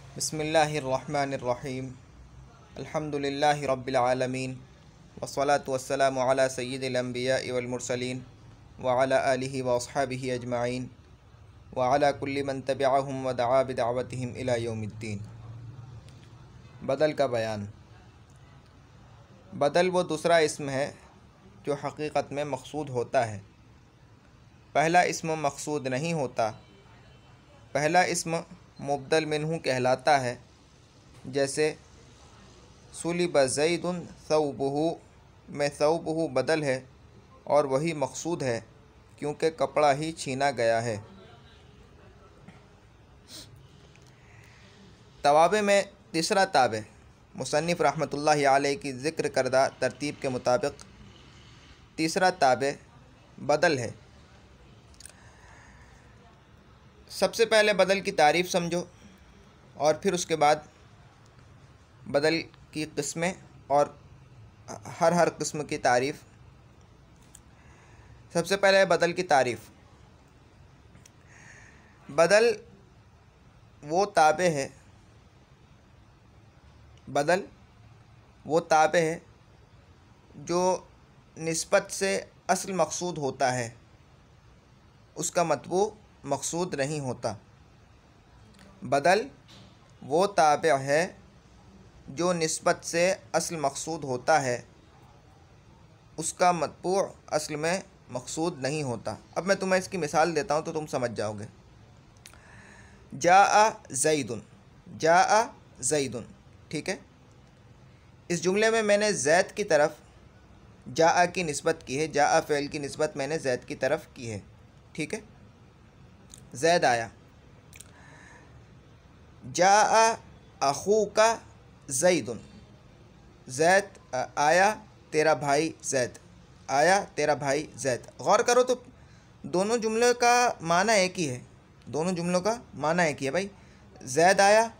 बिस्मिल्लाहिर्रहमानिर्रहीम अल्हम्दुलिल्लाहि रब्बिल आलमीन वस्सलातु वस्सलामु अला सय्यिदिल अंबिया'i वल मुरसलीन व अला आलिहि व अस्हाबिहि अजमाइन व अला कुल्ली मन तबिअहुम व दआ बिदअवतिहिम इला यौमिद्दीन। बदल का बयान। बदल वो दूसरा इस्म है जो हकीकत में मक़सूद होता है। पहला इस्म मक़सूद नहीं होता। पहला इस्म मुबदल मिन्हु कहलाता है। जैसे सुलिब ज़ैदुन सौबुहु में सौबुहु बदल है और वही मक़सूद है क्योंकि कपड़ा ही छीना गया है। तवाबे में तीसरा ताबे मुसन्निफ़ रहमतुल्लाहि अलैहि की ज़िक्र करदा तरतीब के मुताबिक तीसरा ताबे बदल है। सबसे पहले बदल की तारीफ़ समझो और फिर उसके बाद बदल की किस्में और हर किस्म की तारीफ़। सबसे पहले बदल की तारीफ़। बदल वो ताबे है बदल वो ताबे है जो निस्बत से असल मक़सूद होता है, उसका मतबू मक़सूद नहीं होता। बदल वो ताबे है जो निस्बत से असल मक़सूद होता है, उसका मतबू असल में मक़सूद नहीं होता। अब मैं तुम्हें इसकी मिसाल देता हूँ तो तुम समझ जाओगे। जाआ ज़ैदुन, ठीक है। इस जुमले में मैंने ज़ैद की तरफ जाआ की निस्बत की है। जाआ फ़ेल की निस्बत मैंने ज़ैद की तरफ की है, ठीक है। ज़ैद आया। जाआ अख़ूका ज़ैदुन, ज़ैद आया तेरा भाई ज़ैद, आया तेरा भाई ज़ैद। गौर करो तो दोनों जुमलों का माना एक ही है। दोनों जुमलों का माना एक ही है भाई। ज़ैद आया,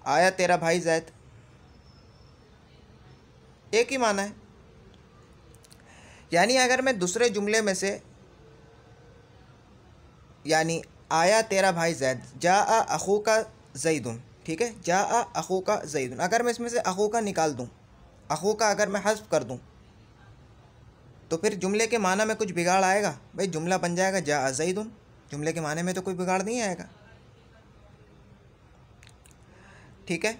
आया तेरा भाई ज़ैद, एक ही माना है। यानी अगर मैं दूसरे जुमले में से यानी आया तेरा भाई ज़ैद, जाआ अख़ूका ज़ैदुन, ठीक है, जाआ अख़ूका ज़ैदुन, अगर मैं इसमें से अख़ूका निकाल दूँ, अख़ूका अगर मैं हज़्फ़ कर दूँ तो फिर जुमले के माना में कुछ बिगाड़ आएगा भाई। जुमला बन जाएगा जाआ ज़ैदुन, जुमले के माने में तो कोई बिगाड़ नहीं आएगा, ठीक है।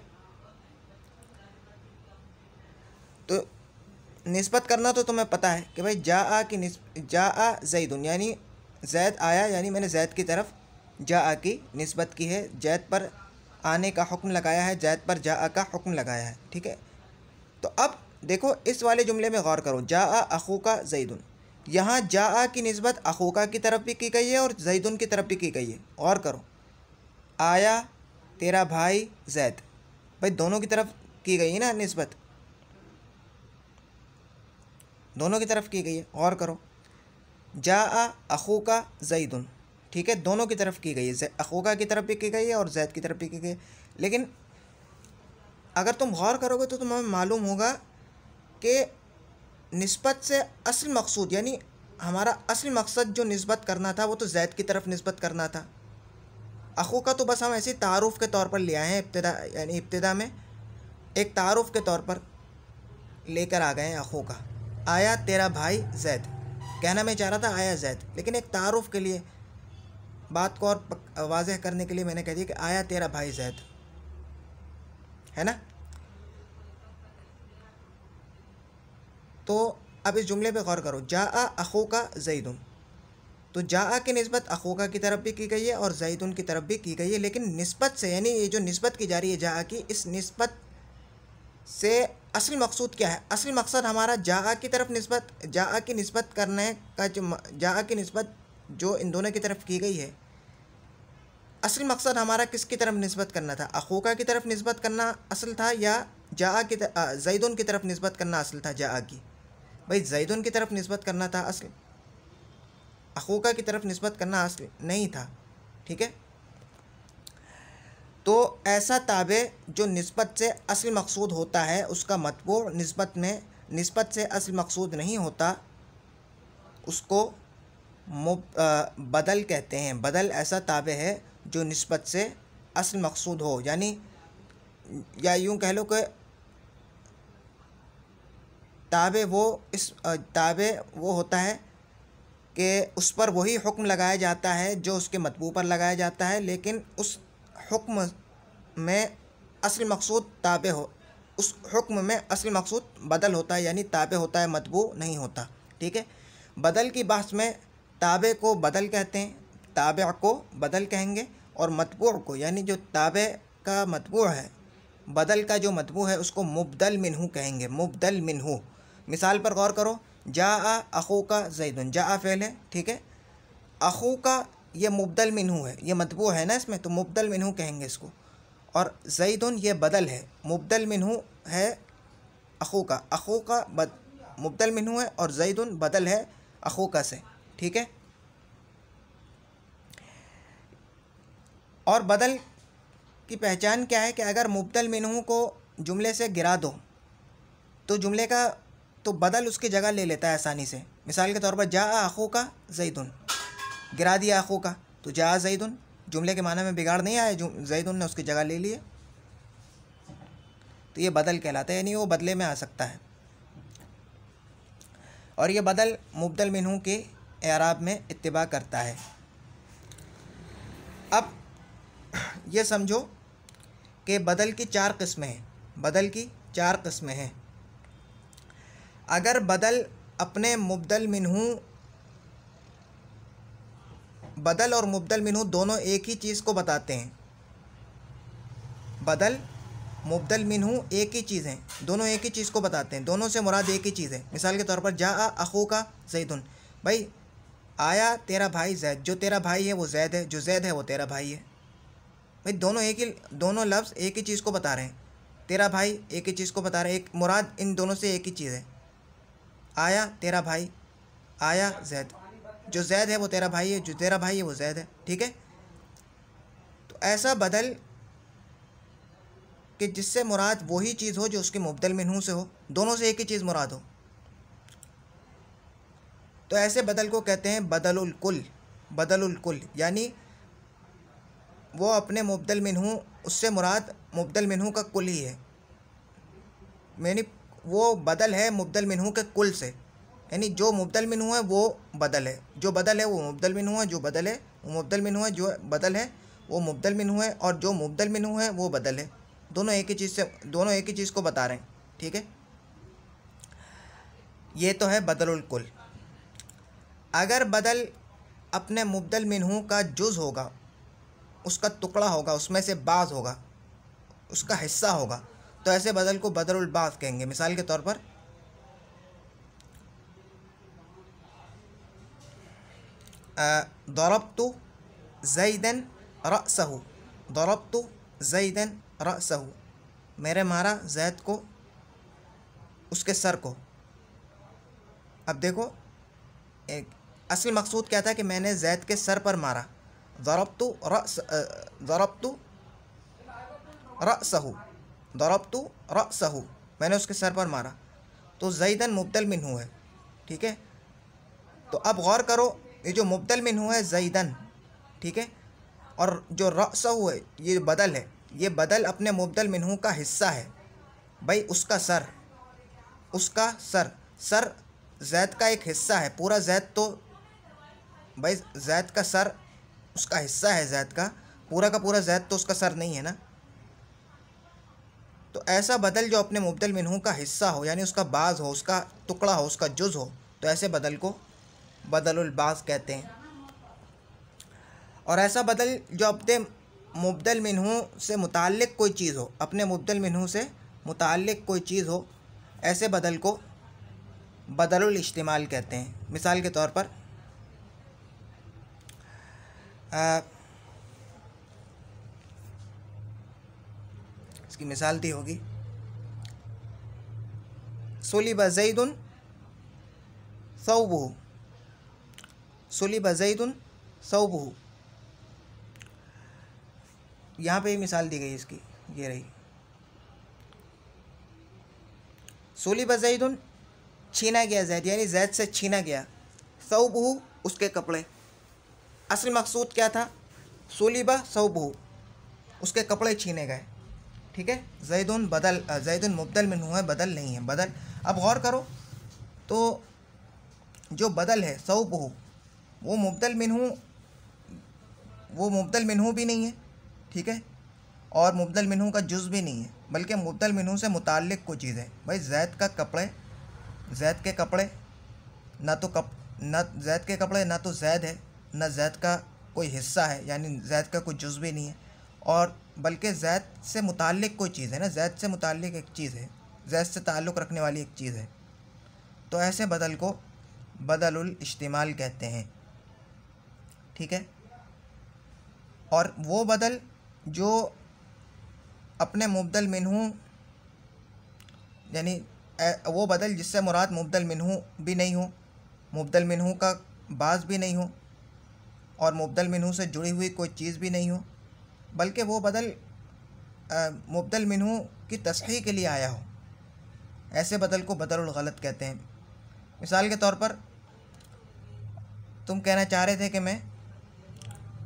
तो निस्बत करना तो तुम्हें पता है कि भाई जाआ ज़ैदुन यानी ज़ैद आया, यानी मैंने ज़ैद की तरफ जाआ की निस्बत की है। ज़ैद पर आने का हुक्म लगाया है, ज़ैद पर जाआ का हुक्म लगाया है, ठीक है। तो अब देखो इस वाले जुमले में गौर करो। जाआ अख़ूका ज़ैदुन, यहाँ जाआ की निस्बत अख़ूका की तरफ भी की गई है और ज़ैदुन की तरफ भी की गई है। गौर करो, आया तेरा भाई ज़ैद, भाई दोनों की तरफ की गई है ना निस्बत, दोनों की तरफ की गई है। गौर करो, जाआ अख़ूका ज़ैदुन, ठीक है, दोनों की तरफ की गई है। अख़ूका की तरफ भी की गई है और ज़ैद की तरफ भी की गई है। लेकिन अगर तुम गौर करोगे तो तुम्हें मालूम होगा कि निस्बत से असल मक़सूद यानी हमारा असल मकसद जो निस्बत करना था वो तो ज़ैद की तरफ निस्बत करना था। अख़ूका तो बस हम ऐसे तारुफ़ के तौर पर ले आए हैं, इब्तिदा में एक तारुफ़ के तौर पर लेकर आ गए हैं। अख़ूका आया तेरा भाई ज़ैद, कहना मैं चाह रहा था आया ज़ैद, लेकिन एक तारुफ़ के लिए बात को और वाज़ेह करने के लिए मैंने कह दिया कि आया तेरा भाई ज़ैद, है ना। तो अब इस जुमले पे गौर करो, जाआ अख़ूका ज़ैदुन, तो जाआ की निस्बत अख़ूका की तरफ भी की गई है और ज़ैदुन की तरफ भी की गई है। लेकिन निस्बत से यानी ये जो निस्बत की जा रही है जाआ की, इस निस्बत से असल मकसूद क्या है? असल मकसद हमारा जाआ की तरफ निस्बत, जाआ की निस्बत करने का जो जाआ की निस्बत जो इन दोनों की तरफ की गई है, असल मकसद हमारा किसकी तरफ निस्बत करना था? अख़ूका की तरफ निस्बत करना असल था या जाआ की ज़ैदुन की तरफ निस्बत करना असल था? जाआ की भाई ज़ैदुन की तरफ निस्बत करना था असल, अख़ूका की तरफ निस्बत करना असल नहीं था, ठीक है। तो ऐसा ताबे जो निस्बत से असल मकसूद होता है उसका मतबू निस्बत से असल मकसूद नहीं होता, उसको बदल कहते हैं। बदल ऐसा ताबे है जो निस्बत से असल मकसूद हो, यानी या यूँ कह लो कि ताबे वो होता है कि उस पर वही हुक्म लगाया जाता है जो उसके मतबू पर लगाया जाता है, लेकिन उस हुक्म में असल मकसूद ताबे हो, उस हुक्म में असल मकसूद बदल होता है, यानी ताबे होता है, मतबू नहीं होता। ठीक है। बदल की बहस में ताबे को बदल कहते हैं, ताबे को बदल कहेंगे, और मतबू को, यानी जो ताबे का मतबू है, बदल का जो मतबू है, उसको मुबदल मिन्हू कहेंगे, मुबदल मिन्हू। मिसाल पर गौर करो, जाआ अखू का ज़ैदुन, जाआ फ़ेल है, ठीक है, अखू का ये मुबदल मिन्हू है, ये मतबू है ना इसमें, तो मुबदल मिन्हू कहेंगे इसको। और ज़ैदुन ये बदल है, मुबदल मिन्हू है अखू का मुबदल मिन्हू है, और ज़ैदुन बदल है अखू का से। ठीक है। और बदल की पहचान क्या है कि अगर मुबदल मिन्हू को जुमले से गिरा दो तो जुमले का तो बदल उसकी जगह ले लेता है आसानी से। मिसाल के तौर पर जा अखू का ज़ैदुन, गिरा दिया अखू का, तो जा ज़ैदुन, जुमले के माने में बिगाड़ नहीं आया, ज़ैदुन ने उसकी जगह ले लिए, तो ये बदल कहलाता है, यानी वो बदले में आ सकता है। और ये बदल मुबदल मिन्हू के एराब में इत्तिबा करता है। अब ये समझो कि बदल की 4 किस्में हैं, बदल की 4 किस्में हैं। अगर बदल अपने मुबदल मिन्हू, बदल और मुबदल मिन्हू दोनों एक ही चीज़ को बताते हैं, बदल मुबदल मिन्हू एक ही चीज़ हैं, दोनों एक ही चीज़ को बताते हैं, दोनों से मुराद एक ही चीज़ है। मिसाल के तौर पर जा अखू का ज़ैदुन, भाई आया तेरा भाई ज़ैद, जो तेरा भाई है वो ज़ैद है, जो ज़ैद है वो तेरा भाई है। भाई दोनों लफ्ज़ एक ही चीज़ को बता रहे हैं, तेरा भाई एक ही चीज़ को बता रहे हैं, एक मुराद इन दोनों से एक ही चीज़ है। आया तेरा भाई, आया ज़ैद, जो ज़ैद है वो तेरा भाई है, जो तेरा भाई है वो ज़ैद है। ठीक है। तो ऐसा बदल कि जिससे मुराद वही चीज़ हो जो उसके मुबदल मिन्हू से हो, दोनों से एक ही चीज़ मुराद हो, तो ऐसे बदल को कहते हैं बदलुल कुल, बदलुल कुल, यानी वो अपने मुबदल मिन्हू, उससे मुराद मुबदल मिन्हू का कुल ही है, यानी वो बदल है मुबदल मिन्हू के कुल से, यानी जो मुबदल मिन्हू है वो बदल है, जो बदल है वो मुबदल मिन्हू है, जो बदल है वो मुबदल मिन्हू है, जो बदल है वो मुबदल मिन्हू है, और जो मुबदल मिन्हू है वो बदल है, दोनों एक ही चीज़ को बता रहे हैं। ठीक है। ये तो है बदलुल कुल। अगर बदल अपने मुबदल मिन्हू का जुज़ होगा, उसका टुकड़ा होगा, उसमें से बाज़ होगा, उसका हिस्सा होगा, तो ऐसे बदल को बदलुल बाज़ कहेंगे। मिसाल के तौर पर दरब्तु ज़ैदन रअसहु, दरब्तु ज़ैदन रअसहु, मेरे मारा ज़ैद को, उसके सर को। अब देखो, एक असल मकसूद क्या था कि मैंने ज़ैद के सर पर मारा, दरब्तु रअसहु, दरब्तु रअसहु, मैंने उसके सर पर मारा, तो ज़ैदन मुबदल मिन्हू है। ठीक है। तो अब गौर करो, ये जो मुबदल मिन्हू है ज़ैदन, ठीक है, और जो रअसहु है ये बदल है, ये बदल अपने मुबदल मिन्हू का हिस्सा है। भाई उसका सर, उसका सर ज़ैद का एक हिस्सा है, पूरा ज़ैद तो, भाई ज़ैद का सर उसका हिस्सा है, ज़ैद का पूरा ज़ैद तो उसका सर नहीं है ना। तो ऐसा बदल जो अपने मुबदल मिन्हू का हिस्सा हो, यानी उसका बाज़ हो, उसका टुकड़ा हो, उसका जुज़ हो, तो ऐसे बदल को बदलुल बाज़ कहते हैं। और ऐसा बदल जो अपने मुबदल मिन्हू से मुताल्लिक़ कोई चीज़ हो, अपने मुबदल मिन्हू से मुताल्लिक़ कोई चीज़ हो, ऐसे बदल को बदलुल इस्तिमाल कहते हैं। मिसाल के तौर पर इसकी मिसाल दी होगी, सुलिब ज़ैदुन सौबुहु, सुलिब ज़ैदुन सौबुहु, यहाँ पे ही मिसाल दी गई इसकी, ये रही, सुलिब ज़ैदुन, छीना गया ज़ैद, यानी ज़ैद से छीना गया, सौबुहु, उसके कपड़े। असल मकसूद क्या था, सुलिबा सौबुहु, उसके कपड़े छीने गए। ठीक है, ज़ैदुन मुबदल मिन्हु है, बदल नहीं है, बदल। अब गौर करो तो जो बदल है सौबहु, वो मुबदल मिन्हु भी नहीं है, ठीक है, और मुबदल मिन्हु का जुज़ भी नहीं है, बल्कि मुबदल मिन्हु से मुताल्लिक़ कोई चीज़ है। भाई ज़ैद के कपड़े ना ज़ैद के कपड़े ना तो ज़ैद है, ना ज़ैद का कोई हिस्सा है, यानी ज़ैद का कोई जुज़ भी नहीं है, और बल्कि ज़ैद से मुताल्लिक़ कोई चीज़ है ना, ज़ैद से मुताल्लिक़ एक चीज़ है, ज़ैद से ताल्लुक़ रखने वाली एक चीज़ है। तो ऐसे बदल को बदलुल इस्तिमाल कहते हैं। ठीक है, और वो बदल जो अपने मुबदल मिन्हु, यानी वो बदल जिससे मुराद मुबदल मिन्हु भी नहीं हो, मुबदल मिन्हु का बाज़ भी नहीं हो, और मुबदल मिन्हु से जुड़ी हुई कोई चीज़ भी नहीं हो, बल्कि वो बदल मुबदल मिन्हु की तस्हीह के लिए आया हो, ऐसे बदल को बदलुल गलत कहते हैं। मिसाल के तौर पर तुम कहना चाह रहे थे कि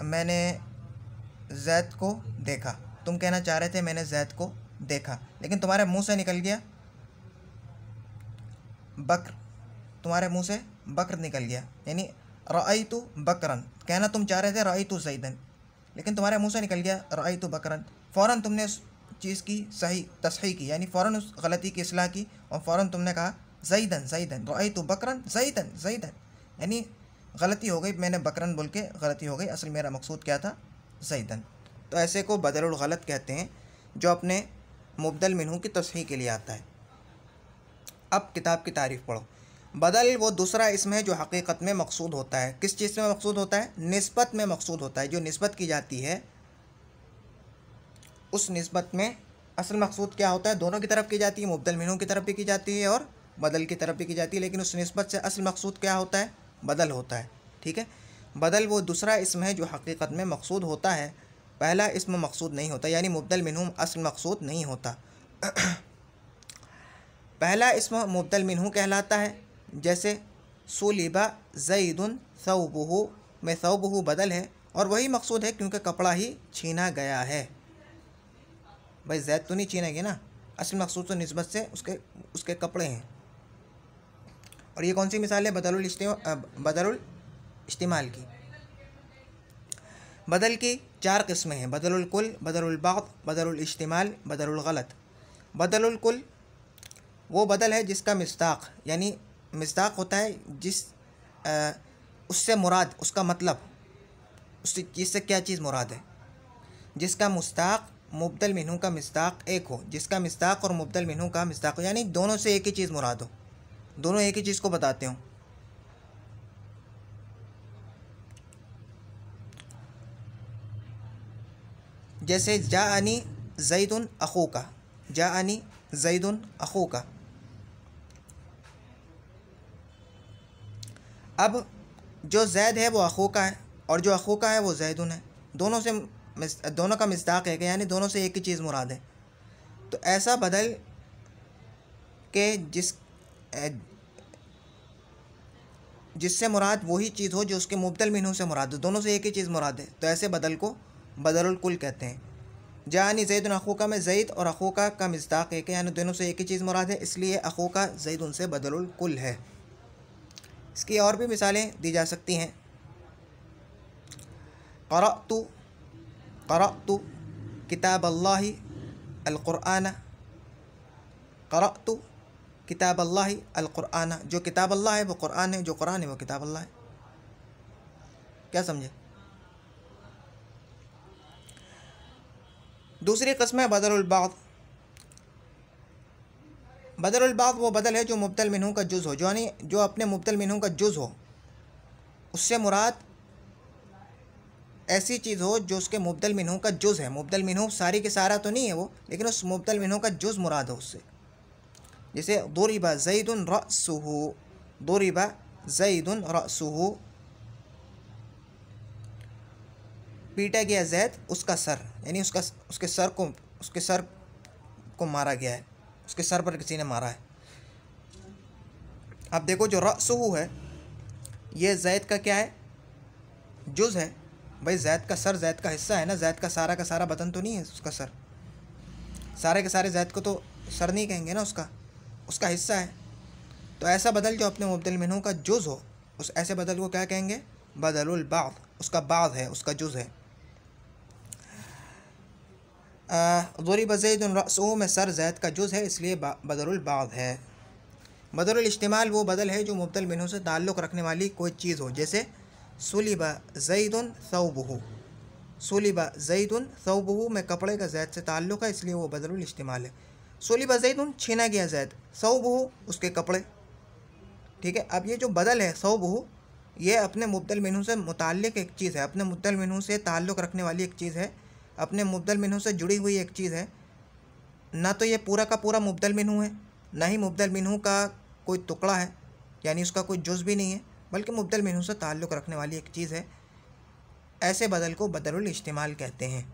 मैंने ज़ैद को देखा, तुम कहना चाह रहे थे मैंने ज़ैद को देखा, लेकिन तुम्हारे मुंह से निकल गया बकर, तुम्हारे मुंह से बकर निकल गया, यानी रअयतु बकरन। कहना तुम चाह रहे थे रअयतु ज़ैदन, लेकिन तुम्हारे मुंह से निकल गया रअयतु बकरन। फ़ौरन तुमने उस चीज़ की सही तस्हीह की, यानी फ़ौरन उस गलती की इस्लाह की, और फ़ौरन तुमने कहा ज़ैदन रअयतु बकरन ज़ैदन, यानी गलती हो गई, मैंने बकरन बोल के गलती हो गई, असल मेरा मकसूद क्या था, ज़ैदन। तो ऐसे को बदलुल गलत कहते हैं, जो अपने मुबदल मिन्हु की तस्हीह के लिए आता है। अब किताब की तारीफ़ पढ़ो। बदल वो दूसरा इसम है जो हकीकत में मकसूद होता है। किस चीज़ में मकसूद होता है? निस्बत में मकसूद होता है। जो निस्बत की जाती है उस निस्बत में असल मकसूद क्या होता है? दोनों की तरफ की जाती है, मुबदल मिन्हु की तरफ भी की जाती है और बदल की तरफ भी की जाती है, लेकिन उस निस्बत से असल मकसूद क्या होता है? बदल होता है। ठीक है, बदल वो दूसरा इसम है जो हकीकत में मकसूद होता है, पहला इसम मकसूद नहीं होता, यानी मुबदल मिन्हु असल मकसूद नहीं होता। पहला इसम मुबदल मिन्हु कहलाता है, जैसे सुलिबा ज़ैदुन सौबुहु में सौबुहु बदल है और वही मकसूद है क्योंकि कपड़ा ही छीना गया है। भाई ज़ैद तो नहीं छीना गया ना, असल मकसूद तो निस्बत से उसके कपड़े हैं। और ये कौन सी मिसाल है? बदलुल इस्तिमाल की। बदल की 4 किस्में हैं: बदलुल कुल, बदलुल बाद, बदलुल इस्तिमाल, बदलुल गलत। बदलुल कुल वो बदल है जिसका मिस्दाक, यानी मिस्दाक होता है उससे मुराद, उसका मतलब, उस चीज़ से क्या चीज़ मुराद है, जिसका मुस्ताक मुबदल मिन्हु का मिस्दाक एक हो, जिसका मिस्दाक और मुबदल मिन्हु का मिस्दाक हो, यानी दोनों से एक ही चीज़ मुराद हो, दोनों एक ही चीज़ को बताते हों। जैसे जाअनी ज़ैदुन अखूका, जाअनी ज़ैदुन अखूका। अब जो ज़ैद है वो अखूका है और जो अखूका है वो ज़ैदुन है, दोनों का मिस्दाक है, यानी दोनों से एक ही चीज़ मुराद है। तो ऐसा बदल के जिससे मुराद वही चीज़ हो जो उसके मुबदल मिन्हु से मुराद हो, दोनों से एक ही चीज़ मुराद है, तो ऐसे बदल को बदलुल कुल कहते हैं। जानी ज़ैदुन अखूका में ज़ैद और अखूका का मिस्दाक एक है, यानी दोनों से एक ही चीज़ मुराद है, इसलिए अखूका ज़ैदुन से बदलुल कुल है। इसकी और भी मिसालें दी जा सकती हैं। क़रअतु किताबल्लाहि अल-क़ुरआन, क़रअतु किताबल्लाहि अल-क़ुरआन। जो किताब अल्लाह है वो क़ुरआन है, जो क़ुरआन है वो किताब अल्लाह है। क्या समझे? दूसरी क़स्म है बदलुल बाद। बदलुल बाद वो बदल है जो मुबदल मिन्हु का जुज़ हो, यानी जो अपने मुबदल मिन्हु का जुज़ हो, उससे मुराद ऐसी चीज़ हो जो उसके मुबदल मिन्हु का जुज़ है। मुबदल मिन्हु सारी के सारा तो नहीं है वो, लेकिन उस मुबदल मिन्हु का जुज़ मुराद हो उससे। जैसे दुरिबा ज़ैदुन रअसुहु, दुरिबा ज़ैदुन रअसुहु, पीटा गया ज़ैद उसका सर, यानी उसके सर को मारा गया है, उसके सर पर किसी ने मारा है। अब देखो जो रअसुहु है ये ज़ैद का क्या है? जुज़ है, भाई जैद का सर जैद का हिस्सा है ना, जैद का सारा बदन तो नहीं है उसका सर, सारे के सारे जैद को तो सर नहीं कहेंगे ना, उसका हिस्सा है। तो ऐसा बदल जो अपने मुब्दल मिन्हू का जुज़ हो, उस ऐसे बदल को क्या कहेंगे? बदलुल बाद, उसका बाद है, उसका जुज़ है। ज़ुरिब ज़ैदुन रअसुहु में सर जैद का जुज़ है, इसलिए बदलुल बाद है। बदलुल इस्तेमाल वो बदल है जो मुब्दल मिन्हू से ताल्लुक़ रखने वाली कोई चीज़ हो, जैसे सुलिबा ज़ैदुन सौबुहु, सुलिबा ज़ैदुन सौबुहु में कपड़े का जैद से ताल्लुक़ है, इसलिए वो बदलुल इस्तेमाल है। सुलिबा ज़ैदुन छीना गया जैद, सौबुहु उसके कपड़े, ठीक है। अब ये जो बदल है सौबुहु, ये अपने मुब्दल मिन्हू से मुताल्लिक़ एक चीज़ है, अपने मुब्दल मिन्हू से ताल्लुक़ रखने वाली एक चीज़ है, अपने मुब्दल मिन्हू से जुड़ी हुई एक चीज़ है। ना तो ये पूरा का पूरा मुब्दल मिन्हू है, ना ही मुब्दल मिन्हू का कोई टुकड़ा है, यानी उसका कोई जुज़ भी नहीं है, बल्कि मुब्दल मिन्हू से ताल्लुक़ रखने वाली एक चीज़ है। ऐसे बदल को बदलुल इस्तेमाल कहते हैं।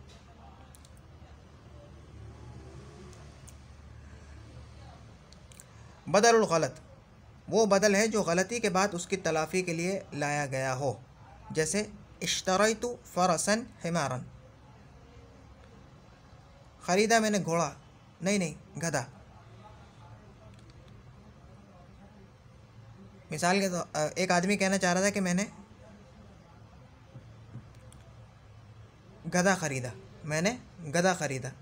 बदलुल गलत वो बदल है जो गलती के बाद उसकी तलाफ़ी के लिए लाया गया हो, जैसे इश्तरैतु फ़रसन हिमारन, ख़रीदा मैंने घोड़ा, नहीं गधा। मिसाल के तो एक आदमी कहना चाह रहा था कि मैंने गधा ख़रीदा, मैंने गधा ख़रीदा,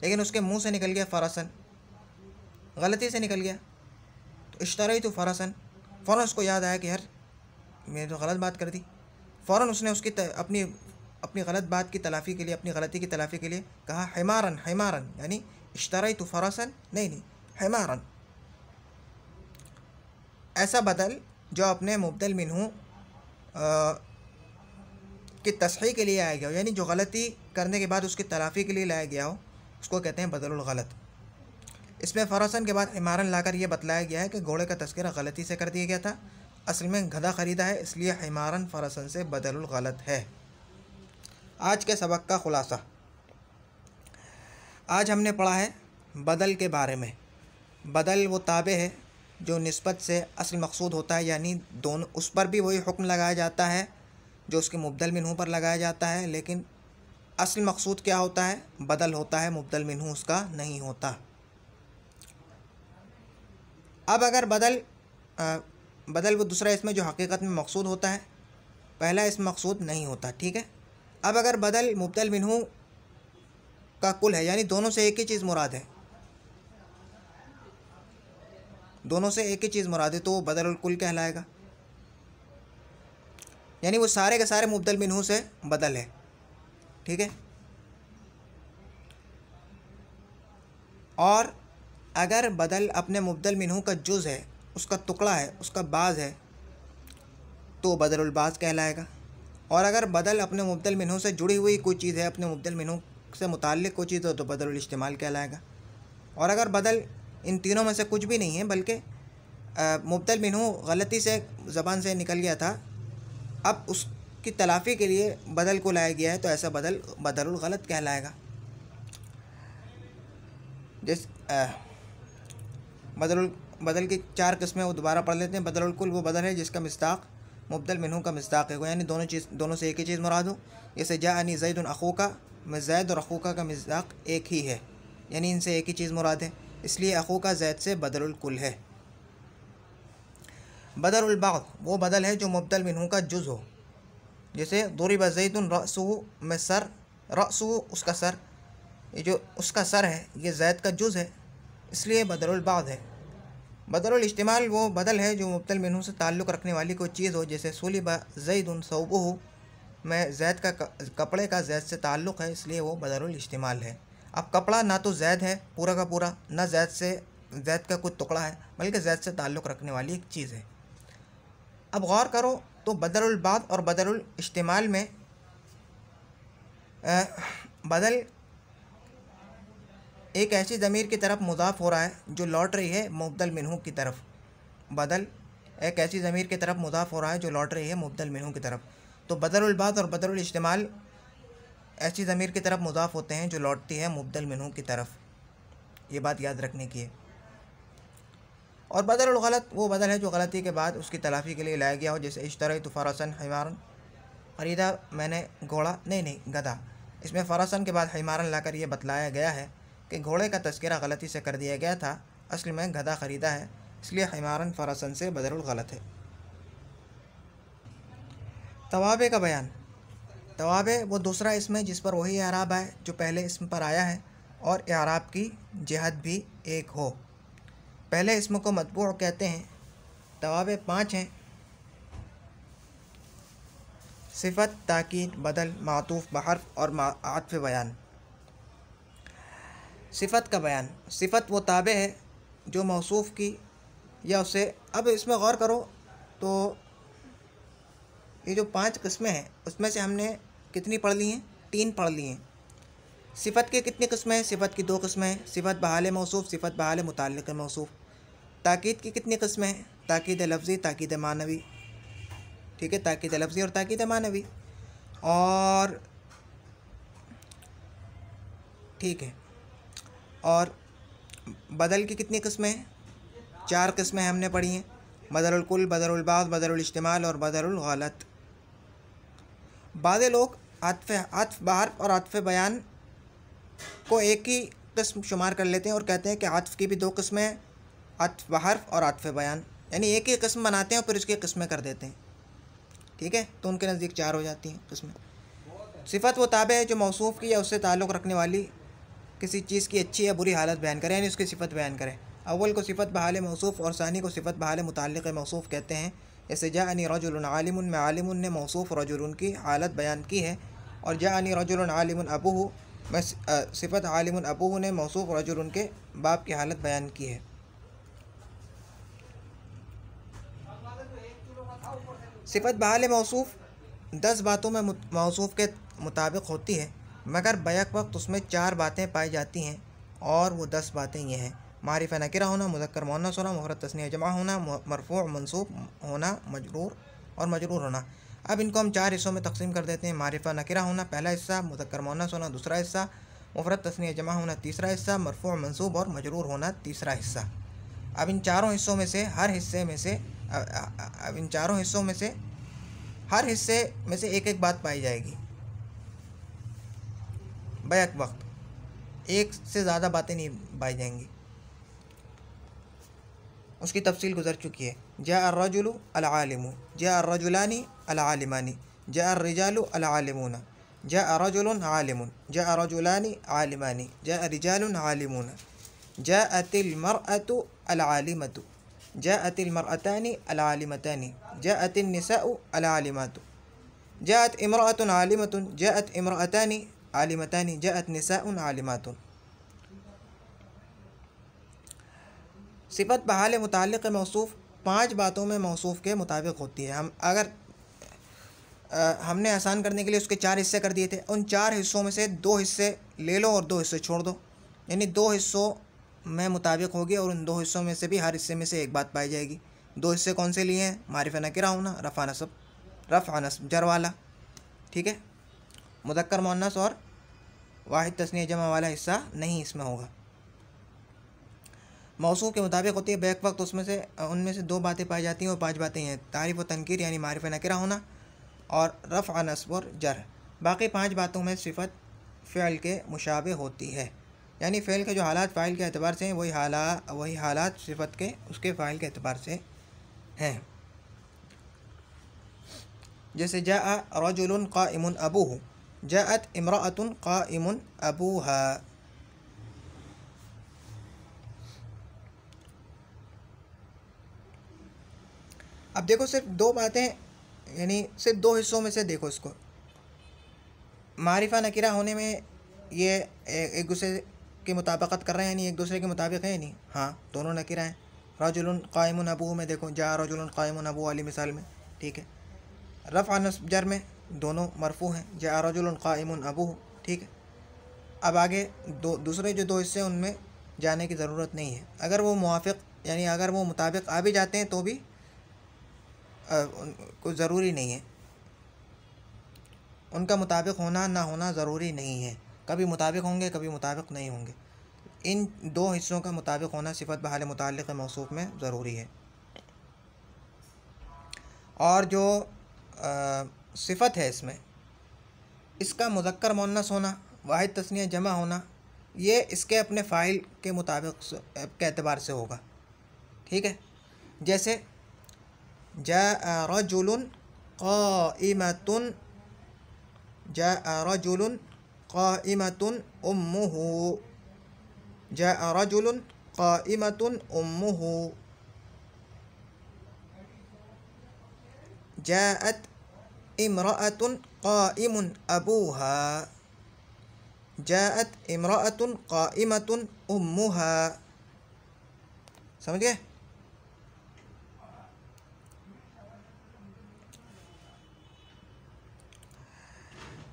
लेकिन उसके मुंह से निकल गया फ़रसन, गलती से निकल गया। तो इश्तरैतु फ़रसन, फ़ौरन उसको याद आया कि यार मैंने तो गलत बात कर दी। फ़ौरन उसने उसकी अपनी गलत बात की तलाफ़ी के लिए, अपनी गलती की तलाफ़ी के लिए कहा हिमारन, हिमारन यानी इश्तरैतु फ़रसन, नहीं हिमारन। ऐसा बदल जो अपने मुब्दल मिन्हू की तस्हीह के लिए आया गया हो, यानी जो गलती करने के बाद उसकी तलाफ़ी के लिए लाया गया हो, उसको कहते हैं बदलुल गलत। इसमें फ़रसन के बाद हिमारन लाकर यह बतलाया गया है कि घोड़े का तस्करा गलती से कर दिया गया था, असल में गधा ख़रीदा है, इसलिए हिमारन फ़रसन से बदलुल गलत है। आज के सबक का ख़ुलासा, आज हमने पढ़ा है बदल के बारे में। बदल वो ताबे है जो निस्बत से असल मकसूद होता है, यानी दोनों उस पर भी वही हुक्म लगाया जाता है जो उसके मुब्दल मिन्हू पर लगाया जाता है, लेकिन असल मकसूद क्या होता है? बदल होता है, मुब्दल मिन्हू उसका नहीं होता। अब अगर बदल वो दूसरा इसमें जो हकीकत में मकसूद होता है, पहला इसम मकसूद नहीं होता, ठीक है। अब अगर बदल मुब्दल मिन्हू का कुल है, यानी दोनों से एक ही चीज़ मुराद है, दोनों से एक ही चीज़ मुराद है, तो वो बदलुल कुल कहलाएगा, यानी वो सारे के सारे मुब्दल मिन्हू से बदल है, ठीक है। और अगर बदल अपने मुब्दल मिन्हू का जुज़ है, उसका टुकड़ा है, उसका बाज़ है, तो बदलुल बाज़ कहलाएगा। और अगर बदल अपने मुब्दल मिन्हू से जुड़ी हुई कोई चीज़ है, अपने मुब्दल मिन्हू से मुताल्लिक़ कोई चीज़ हो, तो बदलुल इस्तेमाल कहलाएगा। और अगर बदल इन तीनों में से कुछ भी नहीं है, बल्कि मुब्दल मिन्हू गलती से ज़बान से निकल गया था, अब उसकी तलाफ़ी के लिए बदल को लाया गया है, तो ऐसा बदल बदलुल गलत कहलाएगा। जिस बदल की 4 किस्में वो दोबारा पढ़ लेते हैं। बदलुल कुल वो बदल है जिसका मिस्दाक मुब्दल मिन्हू का मिस्दाक है, यानी दोनों से एक ही चीज़ मुराद हो, जैसे जाअनी ज़ैदुन अख़ूका में ज़ैद और अख़ूका का मिस्दाक एक ही है, यानी इनसे एक ही चीज़ मुराद है, इसलिए अख़ूका ज़ैद से बदलुल कुल है। बदलुल बाद वो बदल है जो मुब्दल मिन्हू का जुज़ हो, जैसे ज़ुरिब ज़ैदुन रअसुहु में सर, रअसुहु उसका सर, ये जो उसका सर है ये ज़ैद का जुज़ है, इसलिए बदलुल बाद है। बदलुल इस्तेमाल वो बदल है जो मुब्दल मिन्हू से ताल्लुक़ रखने वाली कोई चीज़ हो, जैसे सुलिबा ज़ैदुन सौबुहु में ज़ैद का कपड़े का ज़ैद से ताल्लुक़ है, इसलिए वो बदलुल इस्तेमाल है। अब कपड़ा ना तो ज़ैद है पूरा का पूरा, ना ज़ैद का कुछ टुकड़ा है, बल्कि ज़ैद से ताल्लुक़ रखने वाली एक चीज़ है। अब गौर करो तो बदलुल बाद और बदलुल इस्तेमाल में बदल एक ऐसी ज़मीर की तरफ मुज़ाफ़ हो रहा है जो लौट रही है मुब्दल मिन्हू की तरफ। बदल एक ऐसी ज़मीर की तरफ मुज़ाफ़ हो रहा है जो लौट रही है मुब्दल मिन्हू की तरफ। तो बदलुल बाद और बदलुल इस्तेमाल ऐसी ज़मीर की तरफ मुज़ाफ़ होते हैं जो लौटती है मुब्दल मिन्हू की तरफ, ये बात याद रखने की है। और बदलुल गलत वो बदल है जो गलती के बाद उसकी तलाफ़ी के लिए लाया गया हो, जैसे इश्तरैतु फ़रसन हिमारन, ख़रीदा मैंने घोड़ा, नहीं गधा। इसमें फ़रसन के बाद हिमारन लाकर यह बतलाया गया है कि घोड़े का तज़किरा गलती से कर दिया गया था, असल में गधा ख़रीदा है, इसलिए हिमारन फ़रसन से बदरुल गलत है। तवाबे का बयान। तवाबे वो दूसरा इसम है जिस पर वही एराब आए जो पहले इसम पर आया है और एराब की जहत भी एक हो। पहले इसम को मतबू कहते हैं। तवाबे 5 हैं। सिफ़त, ताकीद, बदल, मातूफ़ बहर्फ और आत्फ़ बयान। सिफ़त का बयान। सिफ़त वो ताबे है जो मौसूफ़ की या उसे, अब इसमें गौर करो तो ये जो 5 किस्में हैं उसमें से हमने कितनी पढ़ ली हैं? 3 पढ़ ली हैं। सिफ़त की कितनी किस्में हैं? सिफ़त की 2 किस्में हैं, सिफ़त बहाल मौसूफ़, सिफ़त बहाल मुताल्लिक़ मौसूफ़। ताकीद की कितनी किस्में हैं? ताकीद लफ्ज़ी, ताकीद मानवी, ठीक है, ताकीद लफ्ज़ी और ताकीद मानवी। और ठीक है, और बदल की कितनी किस्में हैं? 4 किस्में हमने पढ़ी हैं, बदरुल कुल, बदरुल बाज़, बदरुल इज्तिमाल और बदरुल गलत। बाज़े लोग आत्फ़ बहर्फ और आत्फ़ बयान को एक ही किस्म शुमार कर लेते हैं और कहते हैं कि आत्फ़ की भी 2 किस्में हैं, आत्फ़ बहर्फ और आत्फ़ बयान, यानी एक ही किस्म बनाते हैं और फिर उसकी किस्में कर देते हैं, ठीक है, तो उनके नज़दीक 4 हो जाती हैं किस्में। सिफ़त वो ताबे है जो मौसूफ़ की या उससे ताल्लुक़ रखने वाली किसी चीज़ की अच्छी या बुरी हालत बयान करे, यानी उसकी सिफ़त बयान करे। अव्वल को सिफ़त बहाल मौसूफ़ और सानी को सिफ़त बहाल मुताल्लिक़ मौसूफ़ कहते हैं। जैसे जाअनी रजुलन आलिमुन में आलिमुन ने मौसूफ़ रजुलन की हालत बयान की है, और जाअनी रजुलन आलिमुन अबूहु में सिफ़त आलिमुन अबूहु ने मौसूफ़ रजुलन के बाप की हालत बयान की है। सिफ़त बहाल मौसूफ़ 10 बातों में मौसूफ़ के मुताबिक होती है, मगर बैक वक्त उसमें 4 बातें पाई जाती हैं, और वो 10 बातें ये हैं: मारिफ़ा नकिरा होना, मुज़क्कर मुअन्नस होना, मुफ़रद तस्नीया जमा होना, मरफ़ू मंसूब होना, मजरूर और मजरूर होना। अब इनको हम 4 हिस्सों में तकसीम कर देते हैं। मारिफ़ा नकिरा होना पहला हिस्सा, मुज़क्कर मुअन्नस होना दूसरा हिस्सा, मुफ़रद तस्नीया जमा होना तीसरा हिस्सा, मरफ़ू मंसूब और मजरूर होना तीसरा हिस्सा। अब इन चारों हिस्सों में से हर हिस्से में से एक एक बात पाई जाएगी। बैक वक्त एक से ज़्यादा बातें नहीं पाई जाएंगी, उसकी तफसील गुजर चुकी है। जा अर्रजुलु अल आलिमु, जा अर्रजुलानी अल आलिमानी, जा अर्रिजालु अल आलिमूना, जा अर्रजुलुन आलिमुन, जा अर्रजुलानी आलिमानी, जा अर्रिजालुन आलिमूना, जाअतिल मरअतु अल आलिमतु, जाअतिल मरअतानी अल आलिमतानी, जाअतिन निसाउ अल आलिमातु, जाअत इमरअतुन आलिमतुन, जाअत इमरअतानी आलिमतानी, जाअत निसाउन आलिमातुन। सिफ़त बहाल मुताल्लिक़ मौसूफ़ 5 बातों में मौसूफ़ के मुताबिक होती है। हम अगर हमने आसान करने के लिए उसके 4 हिस्से कर दिए थे, उन 4 हिस्सों में से 2 हिस्से ले लो और 2 हिस्से छोड़ दो, यानी 2 हिस्सों में मुताबिक होगी, और उन 2 हिस्सों में से भी हर हिस्से में से एक बात पाई जाएगी। 2 हिस्से कौन से लिए हैं? मारिफ़ा नकिरा होना, रफ़ा नस्ब जर वाला, ठीक है, मुज़क्कर मुअन्नस और वाहिद तस्नीया जमा वाला हिस्सा नहीं इसमें होगा। मौसूफ़ के मुताबिक होती है, बैक वक्त उनमें से 2 बातें पाई जाती हैं, और 5 बातें हैं: तारीफ़ व तनकीर यानी मारिफ़ा नकिरा होना और रफ़ा नस्ब और जर। बाकी 5 बातों में सिफ़त फ़िअल के मुशाबे होती है, यानी फ़िअल के जो हालात फ़ाइल के एतबार से हैं वही हालात सिफ़त के उसके फ़ाइल के एतबार से हैं। जैसे जाअ रजुलुन क़ाइमुन अबूहु, जाअत इम्रअतुन क़ाइमुन अबूहा। अब देखो सिर्फ 2 बातें, यानी सिर्फ 2 हिस्सों में से देखो इसको। मारिफ़ा नकिरा होने में ये एक दूसरे की मुताबिकत कर रहे हैं, यानी एक दूसरे के मुताबिक है नहीं, हाँ दोनों नकिरा हैं। रजुलुन क़ाइमुन अबूहु में देखो, जा रजुलुन क़ाइमुन अबूहु वाली मिसाल में, ठीक है। रफ़ा नस्ब जर में दोनों मरफ़ू हैं, जा रजुलुन क़ाइमुन अबूहु, ठीक है। अब आगे दूसरे जो 2 हिस्से उनमें जाने की ज़रूरत नहीं है। अगर वो मुवाफ़िक़ यानी अगर वो मुताबिक आ भी जाते हैं तो भी कुछ ज़रूरी नहीं है, उनका मुताबिक होना ना होना ज़रूरी नहीं है। कभी मुताबिक होंगे, कभी मुताबिक नहीं होंगे। इन 2 हिस्सों का मुताबिक होना सिफ़त बहाल मुताल्लिक़ मौसूफ़ में ज़रूरी है। और जो सिफत है इसमें, इसका मुज़क्कर मुअन्नस होना, वाहिद तस्निया जमा होना, ये इसके अपने फ़ाइल के मुताबिक के एतबार से होगा। ठीक है, जैसे जाअ रजुलुन क़ाइमतुन, जाअ रजुलुन क़ाइमतुन उम्मुहु, जाअ रजुलुन क़ाइमतुन उम्मुहु, जाअत इम्रअतुन क़ाइमुन अबूहा, जाअत इम्रअतुन क़ाइमतुन उम्मुहा। समझ गए?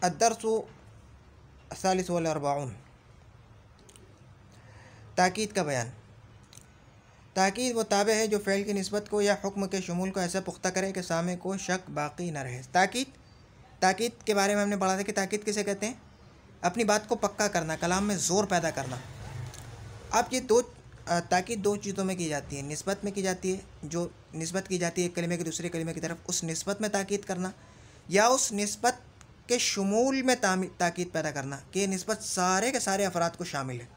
अद्दर्सु सालिसु वल अर्बाउन, ताकीद का बयान। ताकीद वो ताबे है जो फ़ेल की निस्बत को या हुक्म के शुमूल को ऐसा पुख्ता करे कि सामे को शक बाकी न रहे। ताकीद के बारे में हमने पढ़ा था कि ताकीद किसे कहते हैं? अपनी बात को पक्का करना, कलाम में ज़ोर पैदा करना। अब ये ताकीद दो चीज़ों में की जाती है। निस्बत में की जाती है, जो निस्बत की जाती है एक कलिमे की दूसरे कलिमे की तरफ, उस निस्बत में ताकीद करना, या उस निस्बत के शुमूल में ताकीद पैदा करना कि ये निस्बत सारे के सारे अफराद को शामिल है।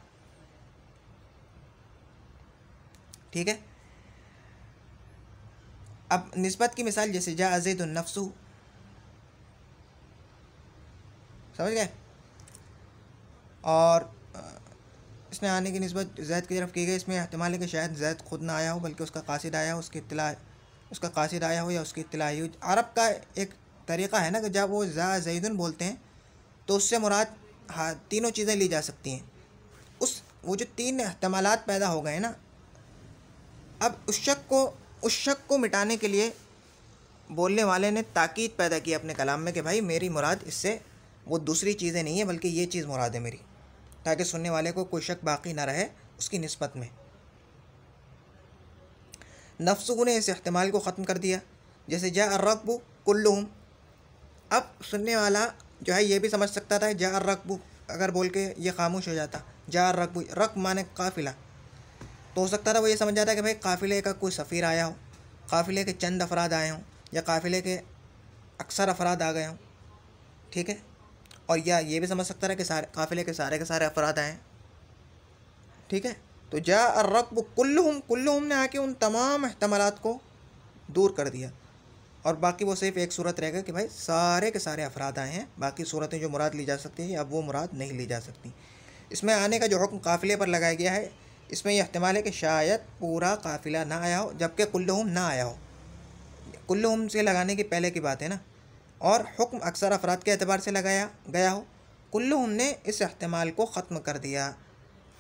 ठीक है, अब निस्बत की मिसाल जैसे जा ज़ैदुन नफ्सुहु, समझ गए? और इसमें आने की निस्बत ज़ैद की तरफ की गई। इसमें एहतिमाल है कि शायद ज़ैद खुद ना आया हो, बल्कि उसका कासिद आया हो, उसका कासिद आया हो या उसकी इत्तला आई हो। अरब का एक तरीक़ा है ना कि जब वो जा ज़ैदुन बोलते हैं तो उससे मुराद तीनों चीज़ें ली जा सकती हैं। वो जो तीन एहतमालात पैदा हो गए ना, अब उस शक को मिटाने के लिए बोलने वाले ने ताकीद पैदा की अपने कलाम में कि भाई मेरी मुराद इससे वो दूसरी चीज़ें नहीं है, बल्कि ये चीज़ मुराद है मेरी, ताकि सुनने वाले को कोई शक बाकी ना रहे उसकी निस्बत में। नफ्सुहु ने इस इस्तेमाल को ख़त्म कर दिया। जैसे जा अर्रकबु कुल्लुहुम, अब सुनने वाला जो है ये भी समझ सकता था जा अर्रकबु अगर बोल के ये खामोश हो जाता, जा अर्रकबु, रक माने काफ़िला, तो हो सकता था वो ये समझ जाता कि भाई काफ़िले का कोई सफ़ीर आया हो, काफ़िले के चंद अफराद आए हों, या काफ़िले के अक्सर अफराद आ गए हों। ठीक है, और या ये भी समझ सकता है कि काफ़िले के सारे अफराद आए हैं। ठीक है, तो जा अर्रकबु कुल्लुहुम ने आके उन तमाम एहतमालात को दूर कर दिया, और बाकी वो सिर्फ एक सूरत रह गई कि भाई सारे के सारे अफराद आए हैं। बाकी सूरतें जो मुराद ली जा सकती हैं अब वो मुराद नहीं ली जा सकती। इसमें आने का जो हुक्म काफ़िले पर लगाया गया है, इसमें यह एहतमाल है कि शायद पूरा काफ़िला ना आया हो, जबकि कुल्लुहुम ना आया हो। कुल्लुहुम से लगाने की पहले की बात है ना, और हुक्म अक्सर अफराद के एतबार से लगाया गया हो। कुल्लुहुम ने इस एहतमाल को ख़त्म कर दिया।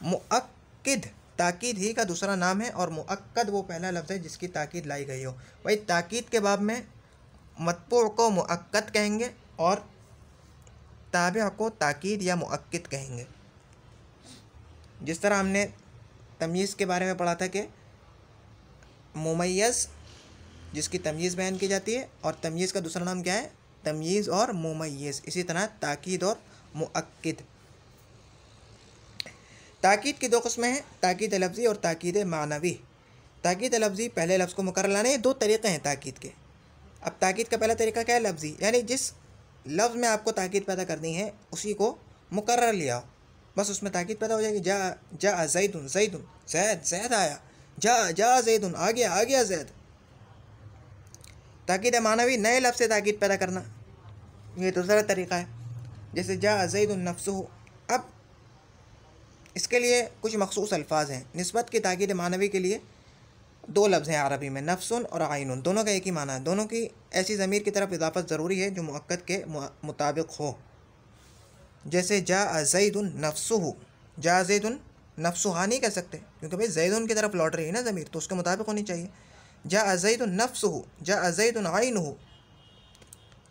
मुअक्किद ताकीद ही का दूसरा नाम है, और मुअक्कद वो पहला लफ्ज़ है जिसकी ताकीद लाई गई हो। भाई ताकीद के बाब में मतबू को मुअक्कद कहेंगे और ताबिअ को ताकीद या मुअक्किद कहेंगे। जिस तरह हमने तमयीज़ के बारे में पढ़ा था कि मुमय्यज़ जिसकी तमयीज़ बयान की जाती है, और तमयीज़ का दूसरा नाम क्या है? तमयीज़ और मुमय्यज़। इसी तरह ताकीद और मुअक्किद। ताकीद की दो किस्में हैं, ताकीद लफ्ज़ी और ताकीद मानवी। ताकीद लफ्ज़ी पहले लफ्ज़ को मुकर्रर लाने, ये दो तरीक़े हैं ताकीद के। अब ताकीद का पहला तरीका क्या है? लफ्ज़ी, यानी जिस लफ्ज़ में आपको ताकीद पैदा करनी है उसी को मुकर्रर लिया हो, बस उसमें ताकीद पैदा हो जाएगी। जा ज़ैदुन ज़ैद आया, जा ज़ैदुन आ गया ज़ैद। ताकीद मानवी नए लफ्ज़ से ताकीद पैदा करना, ये दूसरा तरीक़ा है। जैसे जा ज़ैदुन नफ्सुहु, अब इसके लिए कुछ मखसूस अल्फाज हैं। निस्बत की ताकीद मानवी के लिए दो लफ्ज़ हैं अरबी में, नफ्सुन और आइनुन, दोनों का एक ही माना है। दोनों की ऐसी ज़मीर की तरफ इजाफ़त ज़रूरी है जो मुअक्कद के मुताबिक हो। जैसे जा ज़ैदुन नफ्सुहु, जा ज़ैदुन नफ्सुहा नहीं कह सकते, क्योंकि भाई ज़ैदुन की तरफ लौट रही है ना ज़मीर, तो उसके मुताबिक होनी चाहिए। जा ज़ैदुन नफ्सुहु, जा ज़ैदुन आइनुहु,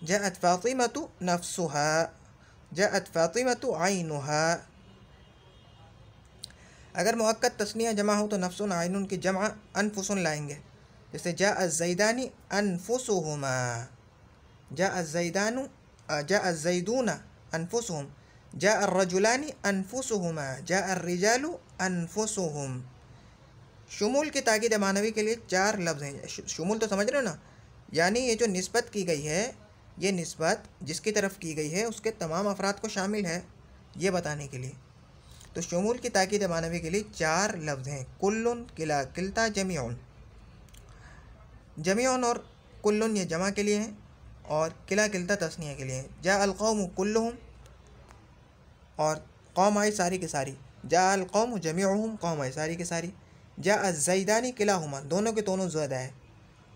जाअत फ़ातिमतु नफ्सुहा, जाअत फ़ातिमतु आइनुहा। अगर मुअक्कद तस्निया जमा हो तो नफ्सुन आइनुन की जमा अनफुसुन लाएंगे। जैसे जाअ ज़ैदानी अनफुसुहुमा, जाअ ज़ैदूना अनफुसुहुम, जाअ रजुलानी अनफुसुहुमा, जाअ रिजालु अनफुसुहुम। शुमूल की ताकीद मानवी के लिए चार लफ्ज़ हैं। शुमूल तो समझ रहे हो ना, यानी ये जो निस्बत की गई है ये निस्बत जिसकी तरफ की गई है उसके तमाम अफराद को शामिल है, ये बताने के लिए। तो शुमूल की ताकीद मानवी के लिए 4 लफ्ज़ हैं, कुल्लुन, किला, किल्ता, जमीउन। जमीउन और कुल्लुन ये जमा के लिए हैं और किला किल्ता तस्निया के लिए हैं। जा अल कौम कुल्लुहुम, और कौम आई सारी की सारी। जा अल कौम जमीउहुम, कौम आई सारी की सारी। जा अज़ैदानी किलाहुमा, दोनों के दोनों ज़ैदा है।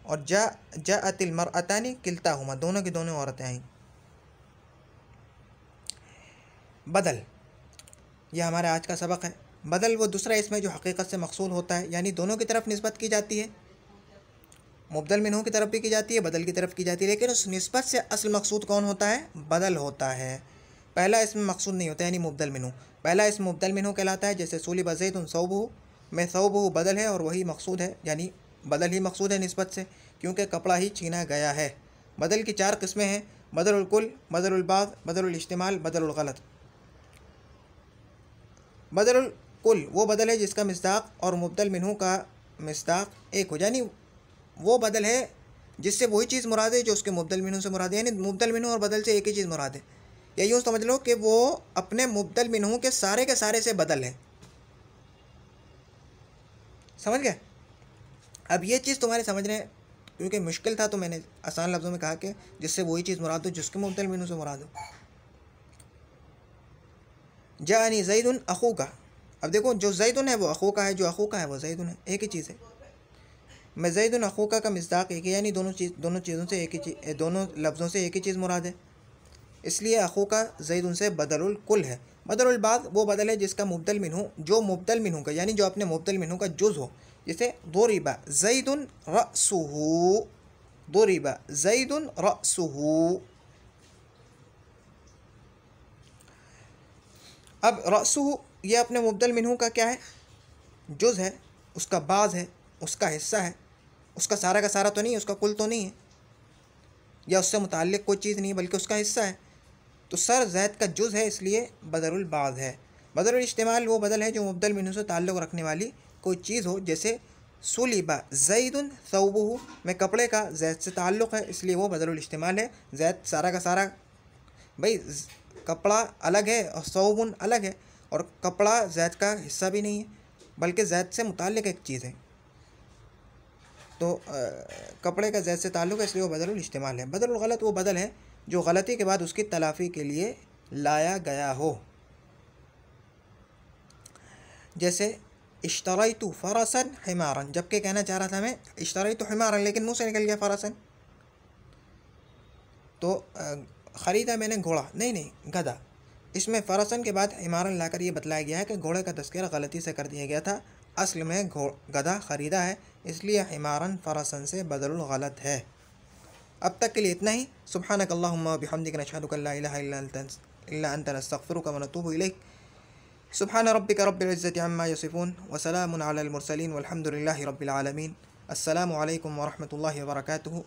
और जा अतिल मरअतानी किल्ताहुमा, दोनों की दोनों औरतें आईं। बदल, यह हमारा आज का सबक है। बदल वो दूसरा इसमें जो हकीकत से मकसूद होता है, यानी दोनों की तरफ निस्बत की जाती है, मुबदल मिन्हू की तरफ भी की जाती है, बदल की तरफ की जाती है, लेकिन उस निस्बत से असल मकसूद कौन होता है? बदल होता है। पहला इसमें मकसूद नहीं होता, यानी मुबदल मिन्हू। पहला इसमें मुबदल मिन्हू कहलाता है, जैसे सूलिब ज़ैदुन सौबहु में सौबहु बदल है और वही मकसूद है, यानी बदल ही मकसूद है निस्बत से, क्योंकि कपड़ा ही छीना गया है। बदल की 4 किस्में हैं, बदलुल कुल, बदलुल बाज़, बदलुल इज्तिमाल, बदलुल गलत। बदलुल कुल वो बदल है जिसका मिस्दाक और मुबदल मिन्हू का मिस्दाक एक हो, यानी वो बदल है जिससे वही चीज़ मुराद है जो उसके मुबदल मिन्हू से मुराद है, यानी मुबदल मिन्हू और बदल से एक ही चीज़ मुराद है। या यूँ समझ लो कि वो अपने मुबदल मिन्हू के सारे से बदल है। समझ गए? अब ये चीज़ तुम्हारे समझने क्योंकि मुश्किल था, तो मैंने आसान लफ्ज़ों में कहा कि जिससे वही चीज़ मुराद हो जिसके मुबदल मिन्हू से मुराद हो। जानी ज़ैदुन अखू का, अब देखो जो ज़ैदुन है वो अखू का है, जो अखू का है वो ज़ैदुन है, एक ही चीज़ है। मैं ज़ैदुन अखू का मिस्दाक एक है, यानी दोनों चीज़ों से एक ही चीज़, दोनों लफ्ज़ों से एक ही चीज़ मुराद है, इसलिए अखू का ज़ैदुन से बदलुल कुल है। बदलुल बाज़ वो बदल है जिसका मुबदल मिन्हू, जो मुबदल मिन्हू का यानी जो अपने मुबदल मिन्हू का जुज़ हो, जैसे दोरिबा ज़ैदुन रअसुहु, दोरिबा ज़ैदुन रअसुहु। अब रअसुहु ये अपने मुबदल मिन्हू का क्या है? जुज़ है, उसका बाज़ है, उसका हिस्सा है, उसका सारा का सारा तो नहीं है, उसका कुल तो नहीं है, या उससे मुताल्लिक़ कोई चीज़ नहीं है, बल्कि उसका हिस्सा है। तो सर ज़ैद का जुज़ है, इसलिए बदलुल बाज़ है। बदलुल इज्तिमाल वो बदल है जो मुबदल मिन्हू से ताल्लुक़ रखने वाली कोई चीज़ हो, जैसे सुलिबा ज़ैदुन सौबहु में कपड़े का ज़ैद से ताल्लुक़ है, इसलिए वो बदलुल इज्तिमाल है। ज़ैद सारा का सारा, भाई कपड़ा अलग है और सौबुन अलग है, और कपड़ा ज़ैद का हिस्सा भी नहीं है, बल्कि ज़ैद से मुताल्लिक़ एक चीज़ है। तो कपड़े का ज़ैद से ताल्लुक़ है, इसलिए वो बदलुल इज्तिमाल है। बदलुल गलत वो बदल है जो गलती के बाद उसकी तलाफ़ी के लिए लाया गया हो, जैसे इश्तरैतु फ़रसन हिमारन, जबकि कहना चाह रहा था मैं इश्तरैतु हिमारन, लेकिन मुँह से निकल गया फ़रसन, तो ख़रीदा मैंने घोड़ा, नहीं गधा। इसमें फ़रसन के बाद हिमारन लाकर ये बतलाया गया है कि घोड़े का तज़किरा गलती से कर दिया गया था, असल में गधा ख़रीदा है, इसलिए हिमारन फ़रसन से बदलुल गलत है। अब तक के लिए इतना ही। सुब्हानक अल्लाहुम्मा व बिहम्दिक नशहदु अल्ला इलाहा इल्ला अंता नस्तगफिरुका व नतूबु इलैक। सुब्हान रब्बिका रब्बिल इज़्ज़ति अम्मा यसिफून व सलामुन अलल मुरसलीन वल्हम्दुलिल्लाहि रब्बिल आलमीन। अस्सलामु अलैकुम व रहमतुल्लाहि व बरकातुहू।